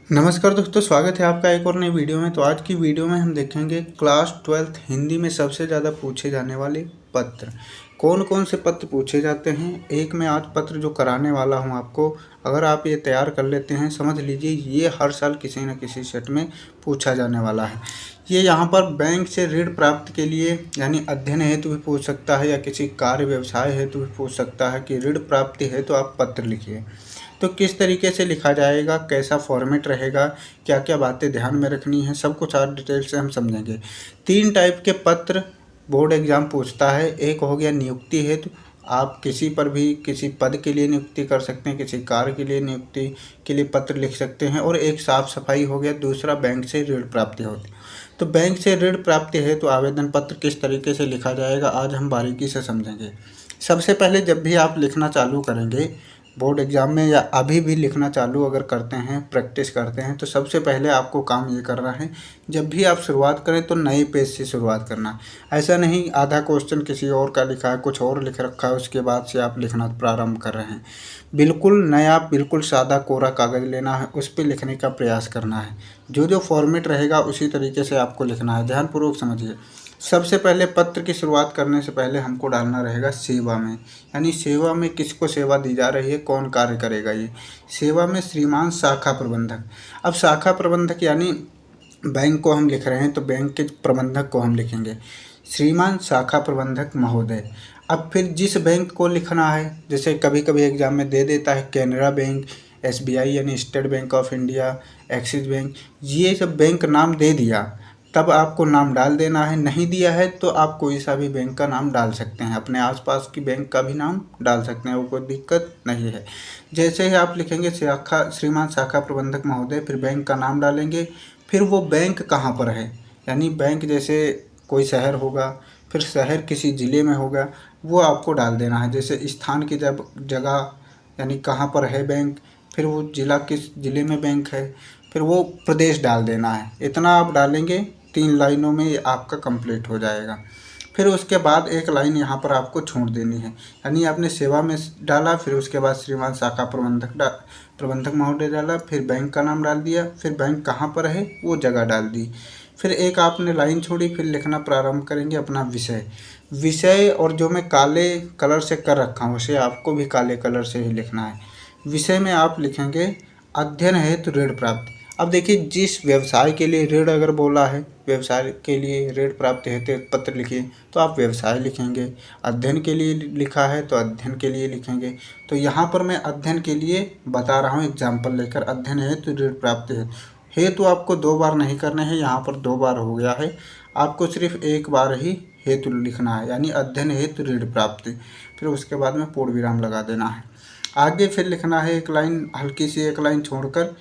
नमस्कार दोस्तों, स्वागत है आपका एक और नई वीडियो में। तो आज की वीडियो में हम देखेंगे क्लास 12th हिंदी में सबसे ज़्यादा पूछे जाने वाले पत्र। कौन कौन से पत्र पूछे जाते हैं, एक मैं आज पत्र जो कराने वाला हूं आपको, अगर आप ये तैयार कर लेते हैं, समझ लीजिए ये हर साल किसी न किसी सेट में पूछा जाने वाला है। ये यहाँ पर बैंक से ऋण प्राप्त के लिए यानी अध्ययन हेतु भी पूछ सकता है या किसी कार्य व्यवसाय हेतु भी पूछ सकता है कि ऋण प्राप्ति है तो आप पत्र लिखिए। तो किस तरीके से लिखा जाएगा, कैसा फॉर्मेट रहेगा, क्या क्या बातें ध्यान में रखनी है, सब कुछ आज डिटेल से हम समझेंगे। 3 टाइप के पत्र बोर्ड एग्ज़ाम पूछता है। एक हो गया नियुक्ति हेतु, आप किसी पर भी किसी पद के लिए नियुक्ति कर सकते हैं, किसी कार्य के लिए नियुक्ति के लिए पत्र लिख सकते हैं। और एक साफ सफाई हो गया। दूसरा बैंक से ऋण प्राप्ति होती। तो बैंक से ऋण प्राप्ति है तो आवेदन पत्र किस तरीके से लिखा जाएगा आज हम बारीकी से समझेंगे। सबसे पहले जब भी आप लिखना चालू करेंगे बोर्ड एग्ज़ाम में या अभी भी लिखना चालू अगर करते हैं, प्रैक्टिस करते हैं, तो सबसे पहले आपको काम ये करना है, जब भी आप शुरुआत करें तो नए पेज से शुरुआत करना। ऐसा नहीं आधा क्वेश्चन किसी और का लिखा है, कुछ और लिख रखा है, उसके बाद से आप लिखना प्रारंभ कर रहे हैं। बिल्कुल नया, बिल्कुल सादा कोरा कागज़ लेना है, उस पर लिखने का प्रयास करना है। जो जो फॉर्मेट रहेगा उसी तरीके से आपको लिखना है। ध्यानपूर्वक समझिए। सबसे पहले पत्र की शुरुआत करने से पहले हमको डालना रहेगा सेवा में, यानी सेवा में किसको सेवा दी जा रही है, कौन कार्य करेगा। ये सेवा में श्रीमान शाखा प्रबंधक। अब शाखा प्रबंधक यानी बैंक को हम लिख रहे हैं तो बैंक के प्रबंधक को हम लिखेंगे श्रीमान शाखा प्रबंधक महोदय। अब फिर जिस बैंक को लिखना है, जैसे कभी कभी एग्जाम में दे देता है कैनरा बैंक, एसबीआई यानी state bank of India, axis bank, ये सब बैंक नाम दे दिया तब आपको नाम डाल देना है। नहीं दिया है तो आप कोई सा भी बैंक का नाम डाल सकते हैं, अपने आसपास की बैंक का भी नाम डाल सकते हैं, वो कोई दिक्कत नहीं है। जैसे ही आप लिखेंगे शाखा श्रीमान शाखा प्रबंधक महोदय, फिर बैंक का नाम डालेंगे, फिर वो बैंक कहाँ पर है, यानी बैंक जैसे कोई शहर होगा, फिर शहर किसी ज़िले में होगा, वो आपको डाल देना है। जैसे स्थान की जब जगह यानी कहाँ पर है बैंक, फिर वो ज़िला किस ज़िले में बैंक है, फिर वो प्रदेश डाल देना है। इतना आप डालेंगे 3 लाइनों में ये आपका कंप्लीट हो जाएगा। फिर उसके बाद एक लाइन यहाँ पर आपको छोड़ देनी है, यानी आपने सेवा में डाला, फिर उसके बाद श्रीमान शाखा प्रबंधक महोदय डाला, फिर बैंक का नाम डाल दिया, फिर बैंक कहाँ पर है वो जगह डाल दी। फिर एक आपने लाइन छोड़ी, फिर लिखना प्रारंभ करेंगे अपना विषय और जो मैं काले कलर से कर रखा हूँ उसे आपको भी काले कलर से ही लिखना है। विषय में आप लिखेंगे अध्ययन हेतु ऋण प्राप्त। अब देखिए, जिस व्यवसाय के लिए ऋण अगर बोला है, व्यवसाय के लिए ऋण प्राप्त हेतु पत्र लिखिए, तो आप व्यवसाय लिखेंगे। अध्ययन के लिए लिखा है तो अध्ययन के लिए लिखेंगे। तो यहाँ पर मैं अध्ययन के लिए बता रहा हूँ एग्जाम्पल लेकर, अध्ययन हेतु ऋण प्राप्त हेतु आपको 2 बार नहीं करने हैं, यहाँ पर 2 बार हो गया है। आपको सिर्फ 1 बार ही हेतु लिखना है, यानी अध्ययन हेतु ऋण प्राप्ति। फिर उसके बाद में पूर्ण विराम लगा देना है। आगे फिर लिखना है एक लाइन, हल्की सी एक लाइन छोड़कर,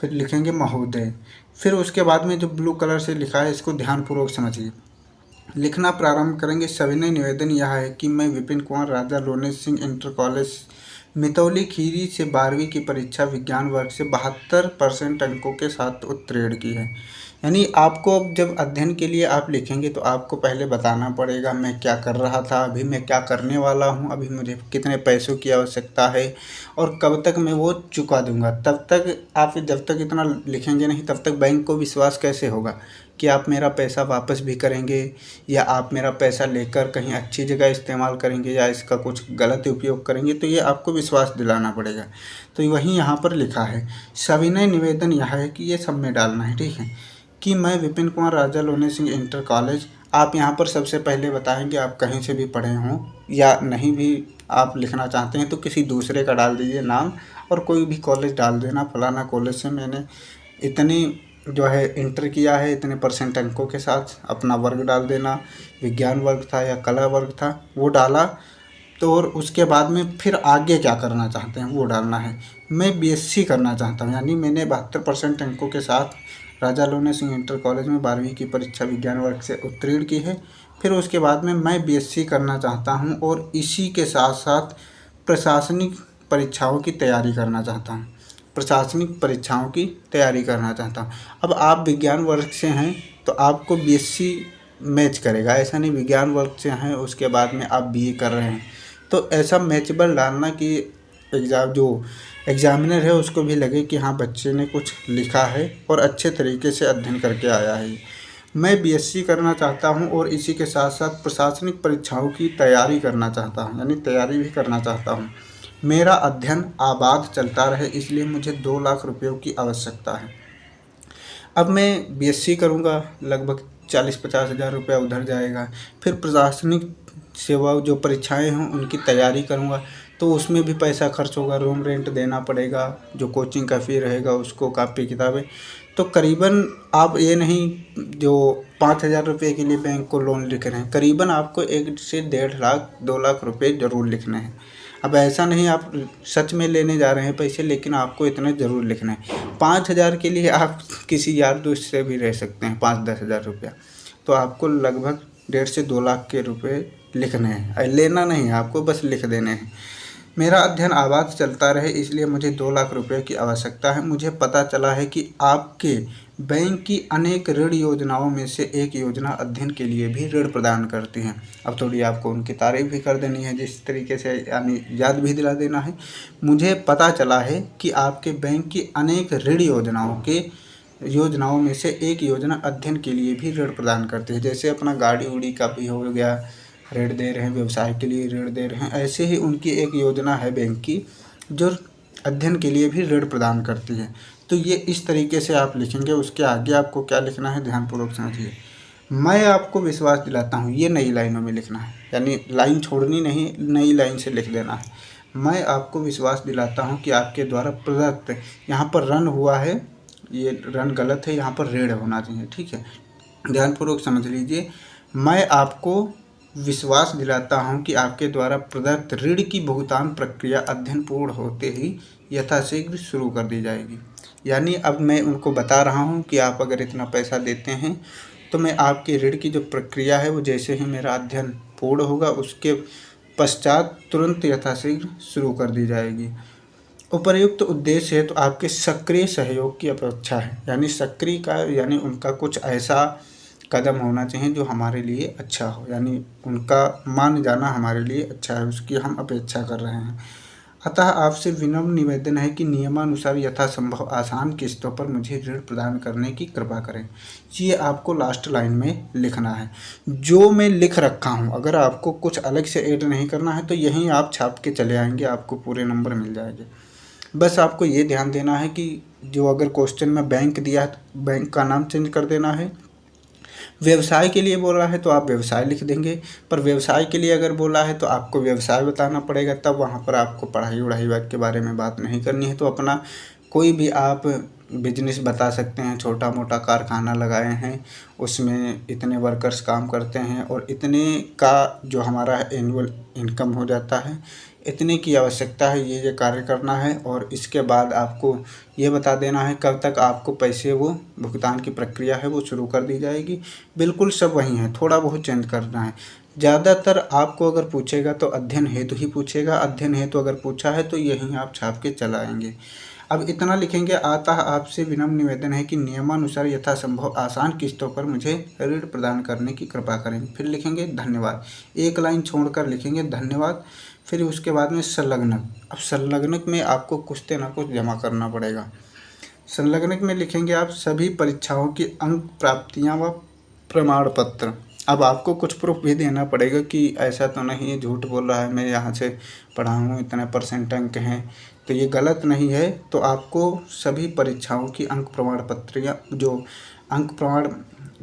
फिर लिखेंगे महोदय। फिर उसके बाद में जो ब्लू कलर से लिखा है इसको ध्यानपूर्वक समझिए। लिखना प्रारंभ करेंगे। सविनय निवेदन यह है कि मैं विपिन कुमार राजा लोनेश सिंह इंटर कॉलेज मितौली खीरी से 12वीं की परीक्षा विज्ञान वर्ग से 72% अंकों के साथ उत्तीर्ण की है। यानी आपको अब जब अध्ययन के लिए आप लिखेंगे तो आपको पहले बताना पड़ेगा मैं क्या कर रहा था, अभी मैं क्या करने वाला हूँ, अभी मुझे कितने पैसों की आवश्यकता है और कब तक मैं वो चुका दूंगा। तब तक आप जब तक इतना लिखेंगे नहीं तब तक बैंक को विश्वास कैसे होगा कि आप मेरा पैसा वापस भी करेंगे या आप मेरा पैसा लेकर कहीं अच्छी जगह इस्तेमाल करेंगे या इसका कुछ गलत उपयोग करेंगे। तो ये आपको विश्वास दिलाना पड़ेगा। तो वहीं यहाँ पर लिखा है सविनय निवेदन यह है कि ये सब में डालना है, ठीक है, कि मैं विपिन कुमार राजा लोनेश सिंह इंटर कॉलेज। आप यहाँ पर सबसे पहले बताएंगे आप कहीं से भी पढ़े हों या नहीं भी आप लिखना चाहते हैं तो किसी दूसरे का डाल दीजिए नाम और कोई भी कॉलेज डाल देना, फलाना कॉलेज से मैंने इतनी जो है इंटर किया है, इतने % अंकों के साथ अपना वर्ग डाल देना, विज्ञान वर्ग था या कला वर्ग था वो डाला। तो और उसके बाद में फिर आगे क्या करना चाहते हैं वो डालना है। मैं बीएससी करना चाहता हूँ, यानी मैंने 72% अंकों के साथ राजा लोनेश सिंह इंटर कॉलेज में 12वीं की परीक्षा विज्ञान वर्ग से उत्तीर्ण की है। फिर उसके बाद में मैं बीएससी करना चाहता हूँ और इसी के साथ साथ प्रशासनिक परीक्षाओं की तैयारी करना चाहता हूँ, अब आप विज्ञान वर्ग से हैं तो आपको बीएससी मैच करेगा, ऐसा नहीं विज्ञान वर्ग से हैं उसके बाद में आप बीए कर रहे हैं। तो ऐसा मैचेबल डालना कि एग्ज़ाम जो एग्जामिनर है उसको भी लगे कि हाँ बच्चे ने कुछ लिखा है और अच्छे तरीके से अध्ययन करके आया है। मैं बीएससी करना चाहता हूँ और इसी के साथ साथ प्रशासनिक परीक्षाओं की तैयारी करना चाहता हूँ, यानी तैयारी भी करना चाहता हूँ। मेरा अध्ययन आबाद चलता रहे, इसलिए मुझे 2 लाख रुपयों की आवश्यकता है। अब मैं बीएससी करूँगा, लगभग 40-50 हज़ार रुपया उधर जाएगा। फिर प्रशासनिक सेवा जो परीक्षाएं हों उनकी तैयारी करूँगा, तो उसमें भी पैसा खर्च होगा, रूम रेंट देना पड़ेगा, जो कोचिंग का फ़ी रहेगा उसको, कापी किताबें। तो करीबन आप ये नहीं जो 5,000 रुपये के लिए बैंक को लोन लिख रहे हैं, करीबन आपको 1 से 1.5 लाख 2 लाख रुपये ज़रूर लिखने हैं। अब ऐसा नहीं आप सच में लेने जा रहे हैं पैसे, लेकिन आपको इतना ज़रूर लिखना है। 5,000 के लिए आप किसी यार दोस्त से भी रह सकते हैं, 5-10 हज़ार रुपया। तो आपको लगभग 1.5 से 2 लाख के रुपए लिखने हैं, लेना नहीं है आपको, बस लिख देने हैं। मेरा अध्ययन आबाद चलता रहे, इसलिए मुझे 2 लाख रुपए की आवश्यकता है। मुझे पता चला है कि आपके बैंक की अनेक ऋण योजनाओं में से एक योजना अध्ययन के लिए भी ऋण प्रदान करती है। अब थोड़ी आपको उनकी तारीफ भी कर देनी है, जिस तरीके से, यानी याद भी दिला देना है। मुझे पता चला है कि आपके बैंक की अनेक ऋण योजनाओं में से एक योजना अध्ययन के लिए भी ऋण प्रदान करती है। जैसे अपना गाड़ी उड़ी का भी हो गया, ऋण दे रहे हैं, व्यवसाय के लिए ऋण दे रहे हैं, ऐसे ही उनकी एक योजना है बैंक की जो अध्ययन के लिए भी ऋण प्रदान करती है। तो ये इस तरीके से आप लिखेंगे। उसके आगे आपको क्या लिखना है, ध्यानपूर्वक समझिए। मैं आपको विश्वास दिलाता हूँ, ये नई लाइनों में लिखना है, यानी लाइन छोड़नी नहीं, नई लाइन से लिख देना है। मैं आपको विश्वास दिलाता हूँ कि आपके द्वारा प्रदत्त, यहाँ पर रन हुआ है, ये रन गलत है, यहाँ पर ऋण होना चाहिए, ठीक है, ध्यानपूर्वक समझ लीजिए। मैं आपको विश्वास दिलाता हूं कि आपके द्वारा प्रदत्त ऋण की भुगतान प्रक्रिया अध्ययन पूर्ण होते ही यथाशीघ्र शुरू कर दी जाएगी। यानी अब मैं उनको बता रहा हूं कि आप अगर इतना पैसा देते हैं तो मैं आपके ऋण की जो प्रक्रिया है वो जैसे ही मेरा अध्ययन पूर्ण होगा उसके पश्चात तुरंत यथाशीघ्र शुरू कर दी जाएगी। उपर्युक्त उद्देश्य है तो आपके सक्रिय सहयोग की अपेक्षा है, यानी सक्रिय का यानी उनका कुछ ऐसा कदम होना चाहिए जो हमारे लिए अच्छा हो, यानी उनका मान जाना हमारे लिए अच्छा है, उसकी हम अपेक्षा कर रहे हैं। अतः आपसे विनम्र निवेदन है कि नियमानुसार यथासंभव आसान किस्तों पर मुझे ऋण प्रदान करने की कृपा करें। ये आपको लास्ट लाइन में लिखना है जो मैं लिख रखा हूँ। अगर आपको कुछ अलग से ऐड नहीं करना है तो यहीं आप छाप के चले आएंगे, आपको पूरे नंबर मिल जाएंगे। बस आपको ये ध्यान देना है कि जो अगर क्वेश्चन में बैंक दिया है तो बैंक का नाम चेंज कर देना है। व्यवसाय के लिए बोला है तो आप व्यवसाय लिख देंगे, पर व्यवसाय के लिए अगर बोला है तो आपको व्यवसाय बताना पड़ेगा, तब वहाँ पर आपको पढ़ाई वढ़ाई के बारे में बात नहीं करनी है। तो अपना कोई भी आप बिजनेस बता सकते हैं, छोटा मोटा कारखाना लगाए हैं, उसमें इतने वर्कर्स काम करते हैं और इतने का जो हमारा एनुअल इनकम हो जाता है, इतने की आवश्यकता है, ये कार्य करना है। और इसके बाद आपको ये बता देना है कब तक आपको पैसे वो भुगतान की प्रक्रिया है वो शुरू कर दी जाएगी। बिल्कुल सब वही है, थोड़ा बहुत चेंज करना है। ज़्यादातर आपको अगर पूछेगा तो अध्ययन हेतु ही पूछेगा, अध्ययन हेतु अगर पूछा है तो यहीं आप छाप के चलाएँगे। अब इतना लिखेंगे, आता आपसे विनम्र निवेदन है कि नियमानुसार यथासंभव आसान किस्तों पर मुझे ऋण प्रदान करने की कृपा करें। फिर लिखेंगे धन्यवाद, एक लाइन छोड़कर लिखेंगे धन्यवाद। फिर उसके बाद में संलग्नक। अब संलग्नक में आपको कुछ ना कुछ जमा करना पड़ेगा। संलग्नक में लिखेंगे आप सभी परीक्षाओं की अंक प्राप्तियां व प्रमाण पत्र। अब आपको कुछ प्रूफ भी देना पड़ेगा कि ऐसा तो नहीं है झूठ बोल रहा है, मैं यहाँ से पढ़ा हूँ, इतने % अंक हैं, तो ये गलत नहीं है। तो आपको सभी परीक्षाओं की अंक प्रमाण पत्र या जो अंक प्रमाण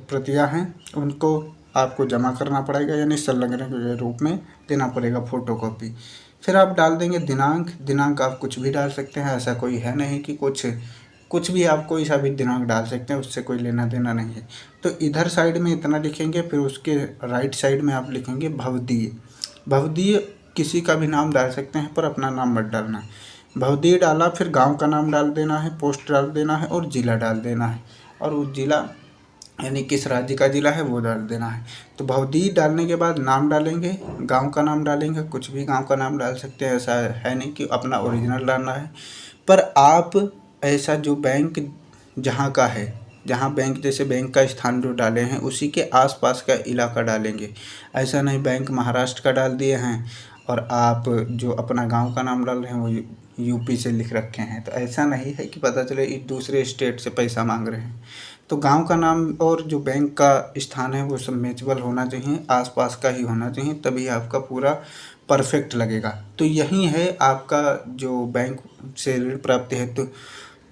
प्रतियाँ हैं उनको आपको जमा करना पड़ेगा, यानी संलग्न के रूप में देना पड़ेगा, फोटोकॉपी। फिर आप डाल देंगे दिनांक आप कुछ भी डाल सकते हैं, ऐसा कोई है नहीं कि कुछ भी आप कोई सा भी दिनांक डाल सकते हैं, उससे कोई लेना देना नहीं है। तो इधर साइड में इतना लिखेंगे, फिर उसके राइट साइड में आप लिखेंगे भवदीय किसी का भी नाम डाल सकते हैं पर अपना नाम मत डालना। भवदीय डाला, फिर गांव का नाम डाल देना है, पोस्ट डाल देना है और ज़िला डाल देना है, और उस ज़िला यानी किस राज्य का ज़िला है वो डाल देना है। तो भवदीय डालने के बाद नाम डालेंगे, गांव का नाम डालेंगे, कुछ भी गांव का नाम डाल सकते हैं, ऐसा है नहीं कि अपना ओरिजिनल डालना है। पर आप ऐसा जो बैंक जहाँ का है, जहाँ बैंक जैसे बैंक का स्थान जो डाले हैं उसी के आसपास का इलाका डालेंगे। ऐसा नहीं बैंक महाराष्ट्र का डाल दिए हैं और आप जो अपना गांव का नाम डाल रहे हैं वो यूपी से लिख रखे हैं, तो ऐसा नहीं है कि पता चले दूसरे स्टेट से पैसा मांग रहे हैं। तो गांव का नाम और जो बैंक का स्थान है वो सब मैचेबल होना चाहिए, आसपास का ही होना चाहिए, तभी आपका पूरा परफेक्ट लगेगा। तो यही है आपका जो बैंक से ऋण प्राप्ति हेतु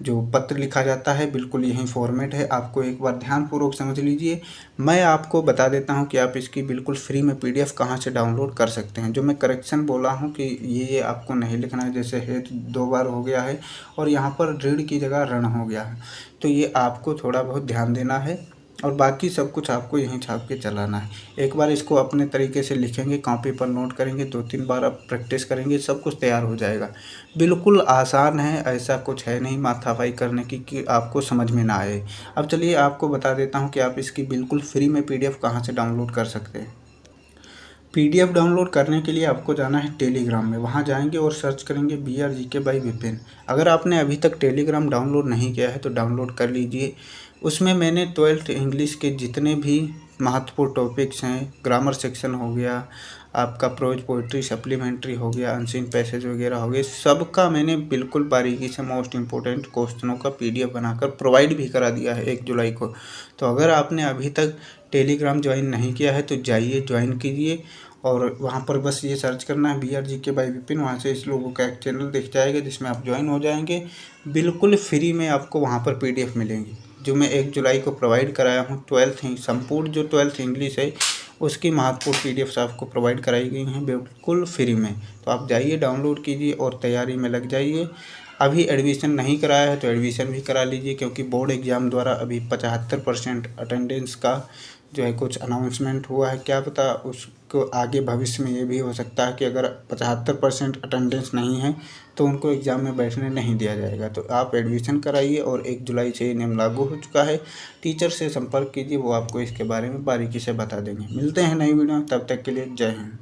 जो पत्र लिखा जाता है, बिल्कुल यही फॉर्मेट है। आपको एक बार ध्यानपूर्वक समझ लीजिए। मैं आपको बता देता हूं कि आप इसकी बिल्कुल फ्री में PDF कहां से डाउनलोड कर सकते हैं। जो मैं करेक्शन बोला हूं कि ये आपको नहीं लिखना है, जैसे हेतु 2 बार हो गया है और यहाँ पर ऋण की जगह ऋण हो गया है, तो ये आपको थोड़ा बहुत ध्यान देना है और बाकी सब कुछ आपको यहीं छाप के चलाना है। एक बार इसको अपने तरीके से लिखेंगे, कॉपी पर नोट करेंगे, 2-3 बार आप प्रैक्टिस करेंगे, सब कुछ तैयार हो जाएगा। बिल्कुल आसान है, ऐसा कुछ है नहीं माथापाई करने की कि आपको समझ में ना आए। अब चलिए आपको बता देता हूँ कि आप इसकी बिल्कुल फ्री में PDF कहाँ से डाउनलोड कर सकते हैं। PDF डाउनलोड करने के लिए आपको जाना है टेलीग्राम में। वहाँ जाएंगे और सर्च करेंगे BRGK बाई विपिन। अगर आपने अभी तक टेलीग्राम डाउनलोड नहीं किया है तो डाउनलोड कर लीजिए। उसमें मैंने 12th इंग्लिश के जितने भी महत्वपूर्ण टॉपिक्स हैं, ग्रामर सेक्शन हो गया, आपका प्रोज पोइट्री सप्लीमेंट्री हो गया, अनसीन पैसेज वगैरह हो गए, सबका मैंने बिल्कुल बारीकी से मोस्ट इम्पोर्टेंट क्वेश्चनों का PDF बनाकर प्रोवाइड भी करा दिया है 1 जुलाई को। तो अगर आपने अभी तक टेलीग्राम ज्वाइन नहीं किया है तो जाइए ज्वाइन कीजिए और वहाँ पर बस ये सर्च करना है BRGK बाई विपिन। वहाँ से इस लोगों का एक चैनल दिख जाएगा जिसमें आप ज्वाइन हो जाएंगे। बिल्कुल फ्री में आपको वहाँ पर PDF मिलेंगी जो मैं 1 जुलाई को प्रोवाइड कराया हूँ। 12th संपूर्ण जो 12th इंग्लिश है उसकी महत्वपूर्ण PDFs आपको प्रोवाइड कराई गई हैं बिल्कुल फ्री में। तो आप जाइए डाउनलोड कीजिए और तैयारी में लग जाइए। अभी एडमिशन नहीं कराया है तो एडमिशन भी करा लीजिए, क्योंकि बोर्ड एग्ज़ाम द्वारा अभी 75% अटेंडेंस का जो है कुछ अनाउंसमेंट हुआ है। क्या पता उसको आगे भविष्य में ये भी हो सकता है कि अगर 75% अटेंडेंस नहीं है तो उनको एग्ज़ाम में बैठने नहीं दिया जाएगा। तो आप एडमिशन कराइए और 1 जुलाई से ये नियम लागू हो चुका है। टीचर से संपर्क कीजिए, वो आपको इसके बारे में बारीकी से बता देंगे। मिलते हैं नई वीडियो में, तब तक के लिए जय हिंद।